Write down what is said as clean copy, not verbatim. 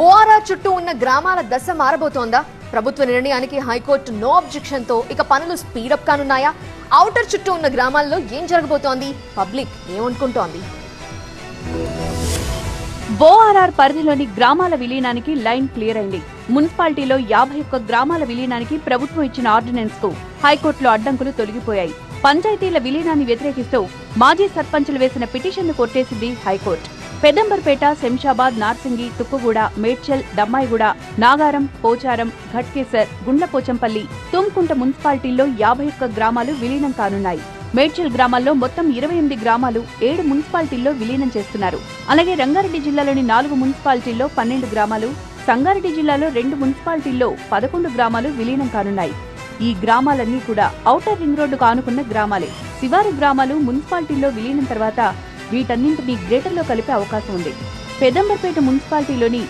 ORR చుట్టూ ఉన్న గ్రామాల దశ మారబోతోందా? ప్రభుత్వ నిర్ణయానికి హైకోర్టు నో అబ్జెక్షన్ తో ఇక పనులు స్పీడప్ కానున్నాయా? ఔటర్ చుట్టూ ఉన్న గ్రామాల్లో ఏం జరగబోతోంది? పబ్లిక్ ఏమనుకుంటోంది? ఓఆర్ఆర్ పరిధిలోని గ్రామాల విలీనానికి లైన్ క్లియర్ అయింది. మున్సిపాలిటీలో 51 గ్రామాల విలీనానికి ప్రభుత్వం ఇచ్చిన ఆర్డినెన్స్ కు హైకోర్టులో అడ్డంకులు తొలగిపోయాయి. పంచాయతీల విలీనాన్ని వ్యతిరేకిస్తూ మాజీ సర్పంచులు వేసిన పిటిషన్ను కొట్టేసింది హైకోర్టు. పెదంబర్పేట, శంషాబాద్, నార్సింగి, తుక్కుగూడ, మేడ్చల్, దమ్మాయిగూడ, నాగారం, పోచారం, ఘట్కేసర్, గుండ్లపోచంపల్లి, తుమ్కుంట మున్సిపాలిటీల్లో 51 గ్రామాలు విలీనం కానున్నాయి. మేడ్చల్ గ్రామాల్లో మొత్తం 28 గ్రామాలు 7 మున్సిపాలిటీల్లో విలీనం చేస్తున్నారు. అలాగే రంగారెడ్డి జిల్లాలోని 4 మున్సిపాలిటీల్లో 12 గ్రామాలు, సంగారెడ్డి జిల్లాలో 2 మున్సిపాలిటీల్లో 11 గ్రామాలు విలీనం కానున్నాయి. ఈ గ్రామాలన్నీ కూడా ఔటర్ రింగ్ రోడ్డుకు ఆనుకున్న గ్రామాలే. శివారు గ్రామాలు మున్సిపాలిటీల్లో విలీనం తర్వాత వీటన్నింటినీ గ్రేటర్లో కలిపే అవకాశం ఉంది. పెదంబర్పేట మున్సిపాలిటీలోని